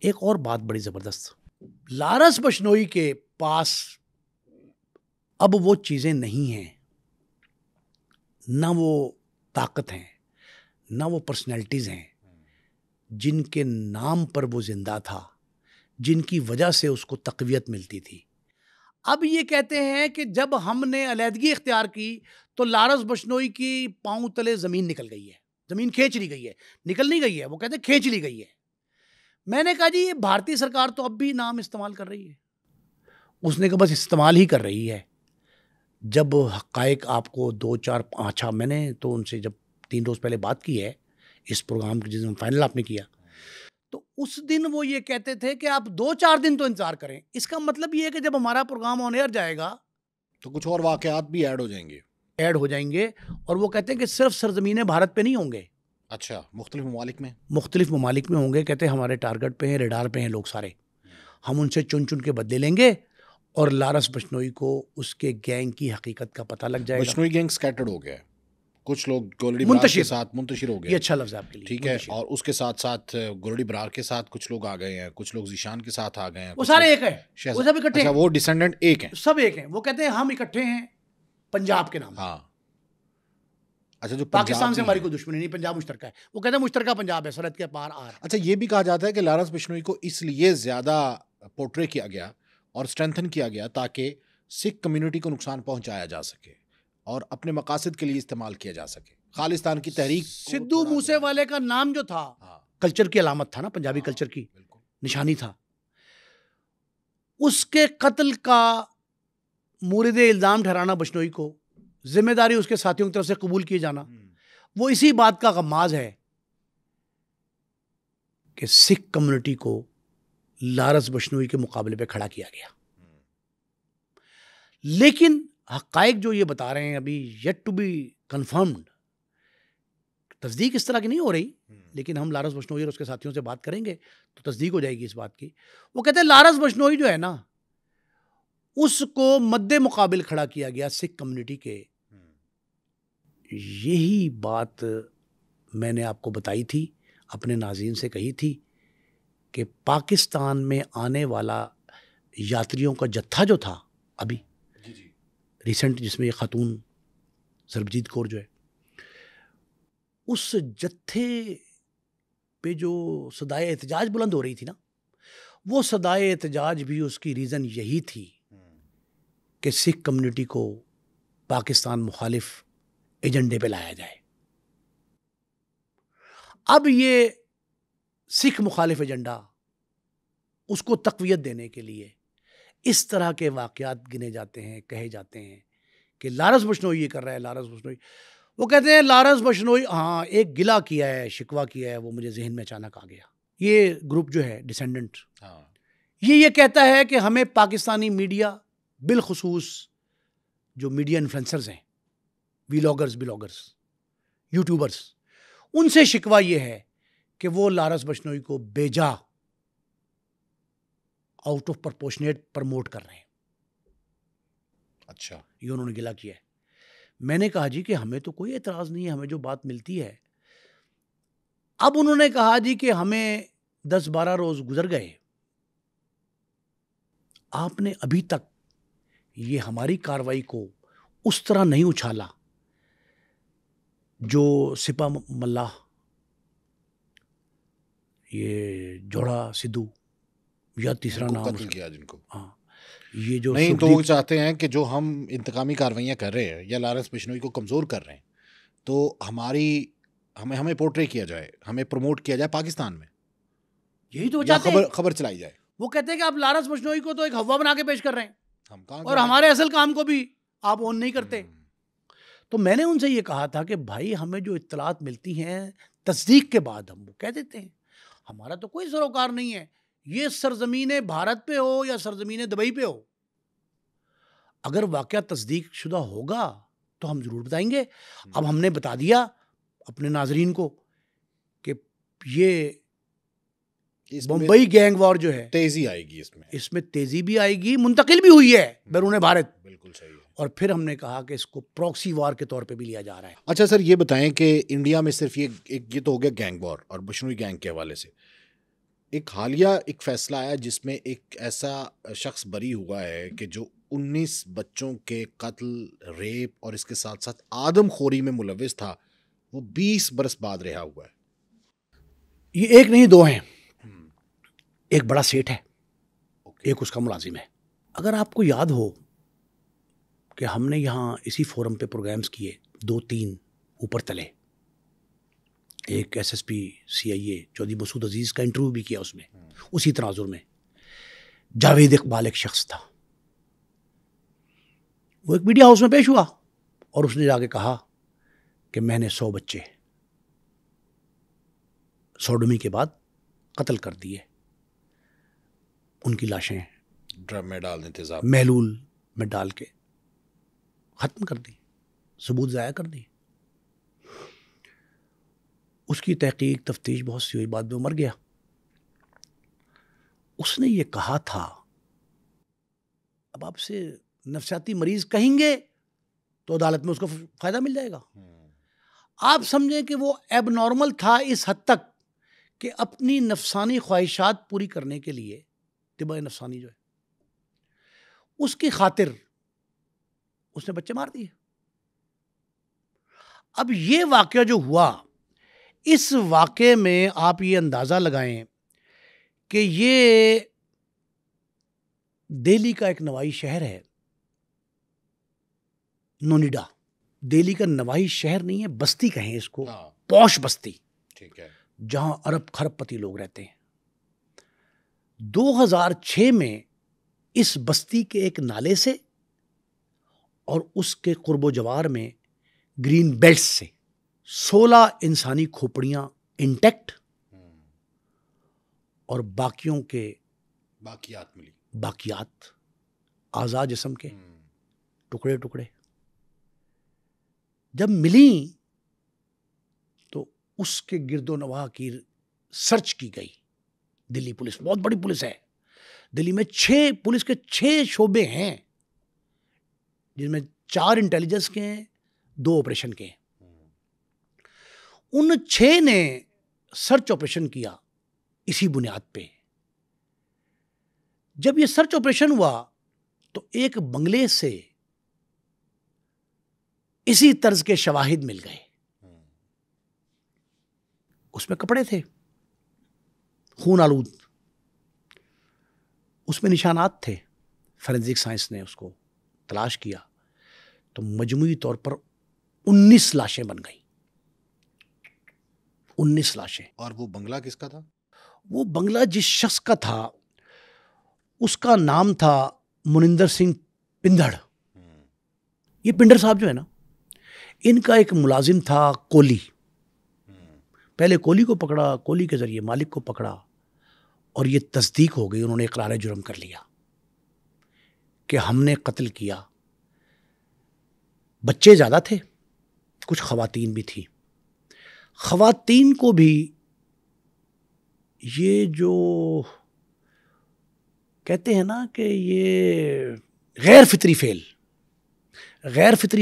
ایک اور بات بڑی زبردست، لارنس بشنوئی کے پاس اب وہ چیزیں نہیں ہیں، نہ وہ طاقت ہیں، نہ وہ پرسنالٹیز ہیں جن کے نام پر وہ زندہ تھا، جن کی وجہ سے اس کو تقویت ملتی تھی. اب یہ کہتے ہیں کہ جب ہم نے علیحدگی اختیار کی تو لارنس بشنوئی کی پاؤں تلے زمین نکل گئی ہے، زمین کھینچ لی گئی ہے. نکل نہیں گئی ہے، وہ کہتے ہیں کھینچ لی گئی ہے. میں نے کہا جی یہ بھارتی سرکار تو اب بھی نام استعمال کر رہی ہے. اس نے کہا بس استعمال ہی کر رہی ہے. جب حقائق آپ کو 2-4 میں نے تو ان سے جب 3 روز پہلے بات کی ہے اس پروگرام کی، جس دن فائنل آپ نے کیا، تو اس دن وہ یہ کہتے تھے کہ آپ 2-4 دن تو انتظار کریں. اس کا مطلب یہ ہے کہ جب ہمارا پروگرام آن ایئر جائے گا تو کچھ اور واقعات بھی ایڈ ہو جائیں گے. اور وہ کہتے ہیں کہ صرف سرزمین بھارت پہ نہیں ہوں گے. اچھا، مختلف ممالک میں ہوں گے. کہتے ہیں ہمارے ٹارگٹ پہ ہیں، ریڈار پہ ہیں لوگ سارے، ہم ان سے چن چن کے بدلے لیں گے اور لارنس بشنوئی کو اس کے گینگ کی حقیقت کا پتہ لگ جائے گا. بشنوئی گینگ سکیٹرڈ ہو گیا، کچھ لوگ گولڈی برار کے ساتھ منتشر ہو گئے. یہ اچھا لفظ ہے آپ کے لیے، ٹھیک ہے. اور اس کے ساتھ ساتھ گولڈی برار کے ساتھ کچھ لوگ آ گئے ہیں، کچھ لوگ ذیشان کے ساتھ آ گئے ہیں. وہ سارے ایک ہیں، وہ سب اکٹھے ہیں. وہ ڈیسینڈنٹ ایک ہیں، سب ایک ہیں. وہ کہتے ہیں ہم اکٹھے ہیں پنجاب کے نام. ہاں. اچھا، جو پاکستان سے ہماری کوئی دشمنی نہیں، پنجاب مشترکہ ہے. وہ کہتے ہیں مشترکہ پنجاب ہے، سرحد کے پار آر. اچھا، یہ بھی کہا جاتا ہے کہ لارنس بشنوئی کو اس لیے زیادہ پورٹری کیا گیا اور اسٹرینتھن کیا گیا تاکہ سکھ کمیونٹی کو نقصان پہنچایا جا سکے اور اپنے مقاصد کے لیے استعمال کیا جا سکے. خالستان کی تحریک. سدھو موسے والے کا نام جو تھا کلچر کی علامت تھا نا، پنجابی کلچر کی نشانی تھا. اس کے قتل کا مورد الزام ٹھہرانا بشنوئی کو، ذمہ داری اس کے ساتھیوں کی طرف سے قبول کیے جانا، وہ اسی بات کا غماز ہے کہ سکھ کمیونٹی کو لارنس بشنوئی کے مقابلے پہ کھڑا کیا گیا. لیکن حقائق جو یہ بتا رہے ہیں ابھی یٹ ٹو بی کنفرمڈ، تصدیق اس طرح کی نہیں ہو رہی، لیکن ہم لارنس بشنوئی اور اس کے ساتھیوں سے بات کریں گے تو تصدیق ہو جائے گی اس بات کی. وہ کہتے ہیں لارنس بشنوئی جو ہے نا، اس کو مد مقابل کھڑا کیا گیا سکھ کمیونٹی کے. یہی بات میں نے آپ کو بتائی تھی، اپنے ناظرین سے کہی تھی کہ پاکستان میں آنے والا یاتریوں کا جتھا جو تھا ابھی ریسنٹ، جس میں یہ خاتون سربجیت کور جو ہے، اس جتھے پہ جو صدائے احتجاج بلند ہو رہی تھی نا، وہ صدائے احتجاج بھی اس کی ریزن یہی تھی کہ سکھ کمیونٹی کو پاکستان مخالف ایجنڈے پہ لایا جائے. اب یہ سکھ مخالف ایجنڈا، اس کو تقویت دینے کے لیے اس طرح کے واقعات گنے جاتے ہیں، کہے جاتے ہیں کہ لارنس بشنوئی یہ کر رہا ہے، لارنس بشنوئی. وہ کہتے ہیں لارنس بشنوئی، ہاں ایک گلہ کیا ہے، شکوہ کیا ہے، وہ مجھے ذہن میں اچانک آ گیا. یہ گروپ جو ہے ڈیسینڈنٹ، یہ کہتا ہے کہ ہمیں پاکستانی میڈیا، بالخصوص جو میڈیا انفلوئنسرز ہیں، ویلاگرز، یوٹیوبرز، ان سے شکوہ یہ ہے کہ وہ لارنس بشنوئی کو بیجا آؤٹ آف پرپورشنیٹ پرموٹ کر رہے ہیں. اچھا، یہ انہوں نے گلہ کیا ہے. میں نے کہا جی کہ ہمیں تو کوئی اعتراض نہیں ہے، ہمیں جو بات ملتی ہے. اب انہوں نے کہا جی کہ ہمیں 10-12 روز گزر گئے، آپ نے ابھی تک یہ ہماری کارروائی کو اس طرح نہیں اچھالا جو سپا ملاح، یہ جوڑا سدھو یا تیسرا نام قتل کیا جن کو. ہاں، یہ جو نہیں تو وہ چاہتے ہیں کہ جو ہم انتقامی کاروائیاں کر رہے ہیں یا لارنس بشنوئی کو کمزور کر رہے ہیں، تو ہمیں پورٹری کیا جائے، ہمیں پروموٹ کیا جائے پاکستان میں. یہی تو چاہتے ہیں، خبر چلائی جائے. وہ کہتے ہیں کہ آپ لارنس بشنوئی کو تو ایک ہوا بنا کے پیش کر رہے ہیں اور ہمارے اصل کام کو بھی آپ اون نہیں کرتے. تو میں نے ان سے یہ کہا تھا کہ بھائی ہمیں جو اطلاعات ملتی ہیں تصدیق کے بعد ہم وہ کہہ دیتے ہیں، ہمارا تو کوئی سروکار نہیں ہے، یہ سرزمین بھارت پہ ہو یا سرزمین دبئی پہ ہو. اگر واقعہ تصدیق شدہ ہوگا تو ہم ضرور بتائیں گے. اب ہم نے بتا دیا اپنے ناظرین کو کہ یہ بمبئی گینگ وار جو ہے تیزی آئے گی اس میں تیزی بھی آئے گی، منتقل بھی ہوئی ہے بیرون بھارت. بالکل صحیح ہے. اور پھر ہم نے کہا کہ اس کو پروکسی وار کے طور پہ بھی لیا جا رہا ہے. اچھا سر، یہ بتائیں کہ انڈیا میں صرف یہ تو ہو گیا گینگ وار اور بشنوئی گینگ کے حوالے سے، ایک حالیہ ایک فیصلہ آیا جس میں ایک ایسا شخص بری ہوا ہے کہ جو 19 بچوں کے قتل، ریپ اور اس کے ساتھ ساتھ آدم خوری میں ملوث تھا، وہ 20 برس بعد رہا ہوا ہے. یہ ایک نہیں دو ہیں. ایک بڑا سیٹ ہے، ایک اس کا ملازم ہے. اگر آپ کو یاد ہو کہ ہم نے یہاں اسی فورم پہ پروگرامز کیے 2-3 اوپر تلے، ایک ایس ایس پی سی آئی اے چودھری مسعود عزیز کا انٹرویو بھی کیا، اس میں اسی تناظر میں جاوید اقبال ایک شخص تھا، وہ ایک میڈیا ہاؤس میں پیش ہوا اور اس نے جا کے کہا کہ میں نے 100 بچے سوڈومی کے بعد قتل کر دیے، ان کی لاشیں ڈرم میں ڈال دیں، تیزاب محلول میں ڈال کے ختم کر دی، ثبوت ضائع کر دی. اس کی تحقیق تفتیش بہت سی ہوئی، بعد میں مر گیا. اس نے یہ کہا تھا، اب آپ سے نفسیاتی مریض کہیں گے تو عدالت میں اس کو فائدہ مل جائے گا. آپ سمجھیں کہ وہ ایب نارمل تھا اس حد تک کہ اپنی نفسانی خواہشات پوری کرنے کے لیے طب نفسانی جو ہے اس کی خاطر اس نے بچے مار دیے. اب یہ واقعہ جو ہوا، اس واقعے میں آپ یہ اندازہ لگائیں کہ یہ دہلی کا ایک نوائی شہر ہے، نونیڈا. دہلی کا نوائی شہر نہیں ہے، بستی کہیں اس کو، پوش بستی، ٹھیک ہے، جہاں ارب خرب پتی لوگ رہتے ہیں. 2006 میں اس بستی کے ایک نالے سے اور اس کے قرب و جوار میں گرین بیلٹس سے 16 انسانی کھوپڑیاں انٹیکٹ اور باقیوں کے باقیات ملی، باقیات اعضاء جسم کے ٹکڑے ٹکڑے جب ملیں تو اس کے گرد و نواح کی سرچ کی گئی. دلی پولیس بہت بڑی پولیس ہے، دلی میں پولیس کے 6 شعبے ہیں، جن میں 4 انٹیلیجنس کے ہیں، 2 آپریشن کے ہیں. ان 6 نے سرچ آپریشن کیا اسی بنیاد پہ. جب یہ سرچ آپریشن ہوا تو ایک بنگلے سے اسی طرز کے شواہد مل گئے. اس میں کپڑے تھے خون آلود، اس میں نشانات تھے. فورینزک سائنس نے اس کو تلاش کیا تو مجموعی طور پر 19 لاشیں بن گئیں. 19 لاشیں. اور وہ بنگلہ کس کا تھا؟ وہ بنگلہ جس شخص کا تھا اس کا نام تھا منندر سنگھ پندڑ. یہ پنڈر صاحب جو ہے نا، ان کا ایک ملازم تھا کولی. پہلے کولی کو پکڑا، کولی کے ذریعے مالک کو پکڑا اور یہ تصدیق ہو گئی، انہوں نے اقرار جرم کر لیا کہ ہم نے قتل کیا. بچے زیادہ تھے، کچھ خواتین بھی تھی. خواتین کو بھی یہ جو کہتے ہیں نا کہ یہ غیر فطری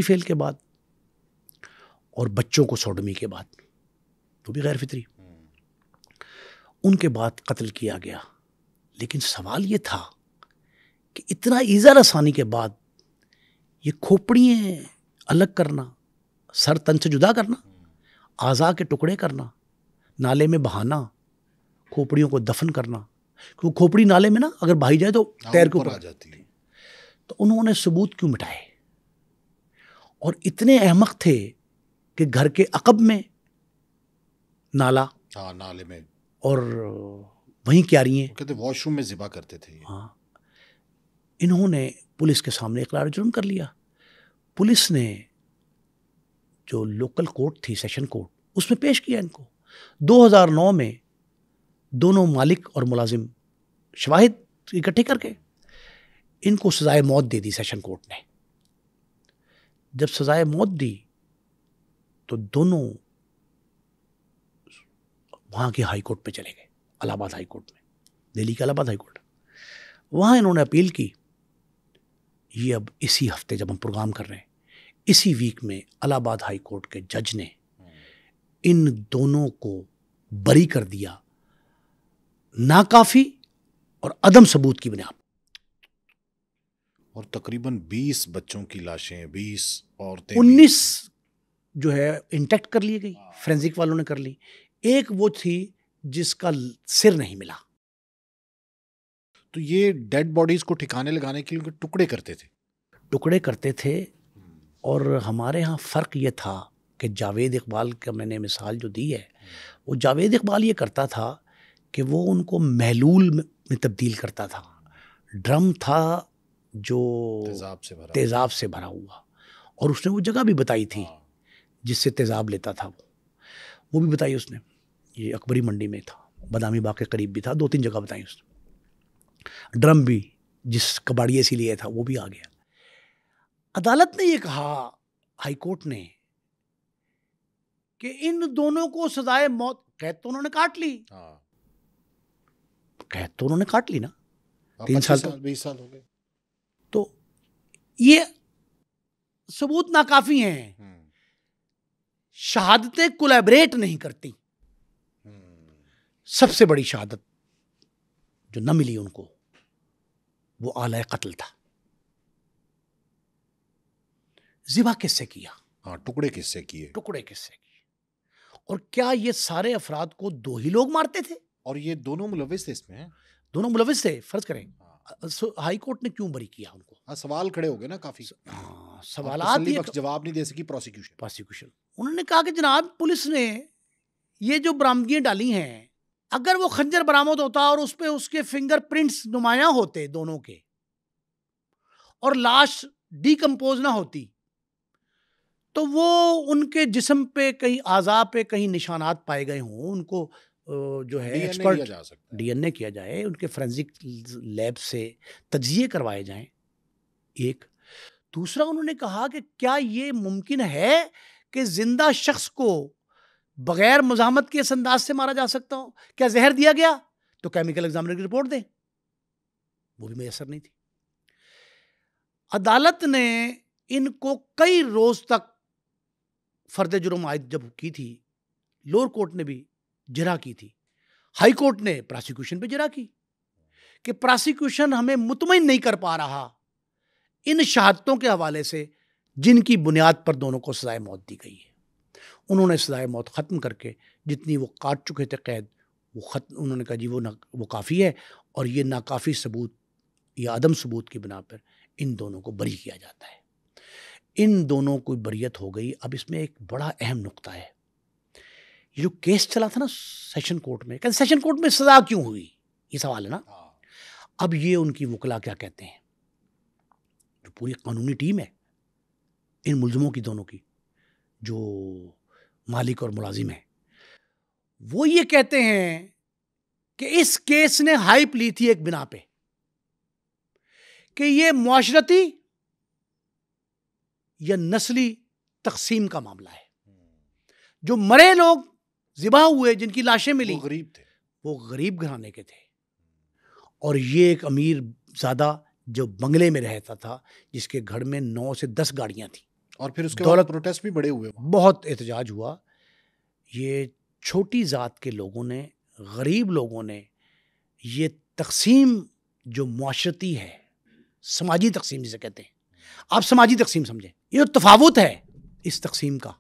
فعل کے بعد اور بچوں کو سوڈومی کے بعد تو بھی غیر فطری، ان کے بعد قتل کیا گیا. لیکن سوال یہ تھا کہ اتنا ایذا رسانی کے بعد یہ کھوپڑیاں الگ کرنا، سر تن سے جدا کرنا، اعضاء کے ٹکڑے کرنا، نالے میں بہانا، کھوپڑیوں کو دفن کرنا، کیونکہ کھوپڑی نالے میں نا اگر بہائی جائے تو تیر کے اوپر آ جاتی ہے. تو انہوں نے ثبوت کیوں مٹائے؟ اور اتنے احمق تھے کہ گھر کے عقب میں نالا، نالے میں، اور وہیں کیاریاں، کہتے واش روم میں ذبح کرتے تھے. ہاں. انہوں نے پولیس کے سامنے اقرار جرم کر لیا. پولیس نے جو لوکل کورٹ تھی، سیشن کورٹ، اس میں پیش کیا ان کو. 2009 میں دونوں مالک اور ملازم شواہد اکٹھے کر کے ان کو سزائے موت دے دی سیشن کورٹ نے. جب سزائے موت دی تو دونوں وہاں کے ہائی کورٹ پہ چلے گئے الہ آباد ہائی کورٹ میں، دہلی کا الہ آباد ہائی کورٹ، وہاں انہوں نے اپیل کی. یہ اب اسی ہفتے جب ہم پروگرام کر رہے ہیں، اسی ویک میں الہ آباد ہائی کورٹ کے جج نے ان دونوں کو بری کر دیا ناکافی اور عدم ثبوت کی بنیاد. اور تقریباً 20 بچوں کی لاشیں، 20 عورتیں، 19 جو ہے انٹیکٹ کر لی گئی، فورینزک والوں نے کر لی. ایک وہ تھی جس کا سر نہیں ملا. تو یہ ڈیڈ باڈیز کو ٹھکانے لگانے کے لیے ٹکڑے کرتے تھے. اور ہمارے ہاں فرق یہ تھا کہ جاوید اقبال کا میں نے مثال جو دی ہے، وہ جاوید اقبال یہ کرتا تھا کہ وہ ان کو محلول میں تبدیل کرتا تھا. ڈرم تھا جو تیزاب سے بھرا ہوا، اور اس نے وہ جگہ بھی بتائی تھی جس سے تیزاب لیتا تھا. وہ بھی بتائی اس نے، یہ اکبری منڈی میں تھا، بادامی باغ کے قریب بھی تھا، 2-3 جگہ بتائی اس نے. ڈرم بھی جس کباڑیے سے لیے تھا وہ بھی آ گیا. عدالت نے یہ کہا، ہائی کورٹ نے، کہ ان دونوں کو سزائے موت، قید تو انہوں نے کاٹ لی، قید تو انہوں نے کاٹ لی نا، 3 سال 20 سال ہو گئے، تو یہ ثبوت ناکافی ہیں. شہادتیں کولیبریٹ نہیں کرتی. سب سے بڑی شہادت جو نہ ملی ان کو وہ آلہ قتل تھا. ذبح کس سے کیا؟ ٹکڑے کس سے کیے؟ اور کیا یہ سارے افراد کو 2 ہی لوگ مارتے تھے؟ اور یہ دونوں ملوث تھے اس میں؟ دونوں ملوث تھے. فرض کریں ہائی کورٹ نے کیوں بری کیا ان کو؟ سوال کھڑے ہو گئے نا کافی. سوالات تسلی بخش جواب نہیں دے سکی پروسیکیوشن. انہوں نے کہا کہ جناب پولیس نے یہ جو برآمدگیاں ڈالی ہیں، اگر وہ خنجر برآمد ہوتا اور اس پہ اس کے فنگر پرنٹس نمایاں ہوتے دونوں کے، اور لاش ڈیکمپوز نہ ہوتی، تو وہ ان کے جسم پہ کہیں اعضاء پہ کہیں نشانات پائے گئے ہوں، ان کو جو ہے ایکسپرٹ ڈی این اے کیا جائے، ان کے فورینزک لیب سے تجزیے کروائے جائیں. ایک دوسرا انہوں نے کہا کہ کیا یہ ممکن ہے کہ زندہ شخص کو بغیر مزاحمت کے اس انداز سے مارا جا سکتا ہو؟ کیا زہر دیا گیا تو کیمیکل ایگزامنر کی رپورٹ دیں. وہ بھی میسر نہیں تھی. عدالت نے ان کو کئی روز تک فرد جرم عائد جب کی تھی، لوور کورٹ نے بھی جرح کی تھی، ہائی کورٹ نے پراسیکیوشن پہ جرح کی کہ پراسیکیوشن ہمیں مطمئن نہیں کر پا رہا ان شہادتوں کے حوالے سے جن کی بنیاد پر دونوں کو سزائے موت دی گئی ہے. انہوں نے سزائے موت ختم کر کے جتنی وہ کاٹ چکے تھے قید، وہ ختم. انہوں نے کہا جی وہ کافی ہے، اور یہ ناکافی ثبوت یا عدم ثبوت کی بنا پر ان دونوں کو بری کیا جاتا ہے. ان دونوں کو بریت ہو گئی. اب اس میں ایک بڑا اہم نقطہ ہے. یہ جو کیس چلا تھا نا سیشن کورٹ میں، کہ سیشن کورٹ میں سزا کیوں ہوئی، یہ سوال ہے نا. اب یہ ان کی وکلا کیا کہتے ہیں، جو پوری قانونی ٹیم ہے ان ملزموں کی، دونوں کی، جو مالک اور ملازم ہیں، وہ یہ کہتے ہیں کہ اس کیس نے ہائپ لی تھی ایک بنا پہ کہ یہ معاشرتی یا نسلی تقسیم کا معاملہ ہے. جو مرے لوگ ذبح ہوئے، جن کی لاشیں ملی، وہ غریب گھرانے کے تھے، اور یہ ایک امیر زادہ جو بنگلے میں رہتا تھا، جس کے گھر میں 9 سے 10 گاڑیاں تھیں. اور پھر اس کے بعد پروٹیسٹ بھی بڑے ہوئے، بہت احتجاج ہوا. یہ چھوٹی ذات کے لوگوں نے، غریب لوگوں نے، یہ تقسیم جو معاشرتی ہے، سماجی تقسیم جسے کہتے ہیں، آپ سماجی تقسیم سمجھیں، یہ جو تفاوت ہے اس تقسیم کا،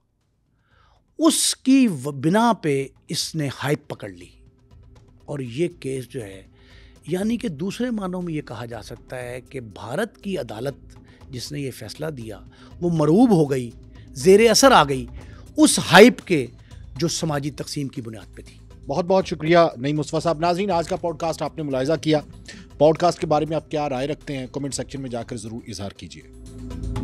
اس کی بنا پہ اس نے ہائپ پکڑ لی. اور یہ کیس جو ہے، یعنی کہ دوسرے معنوں میں یہ کہا جا سکتا ہے کہ بھارت کی عدالت جس نے یہ فیصلہ دیا وہ مرعوب ہو گئی، زیر اثر آ گئی اس ہائپ کے جو سماجی تقسیم کی بنیاد پہ تھی. بہت بہت شکریہ نعیم مصطفیٰ صاحب. ناظرین، آج کا پوڈ کاسٹ آپ نے ملاحظہ کیا. پوڈ کاسٹ کے بارے میں آپ کیا رائے رکھتے ہیں؟ کمنٹ سیکشن میں جا کر ضرور اظہار کیجیے.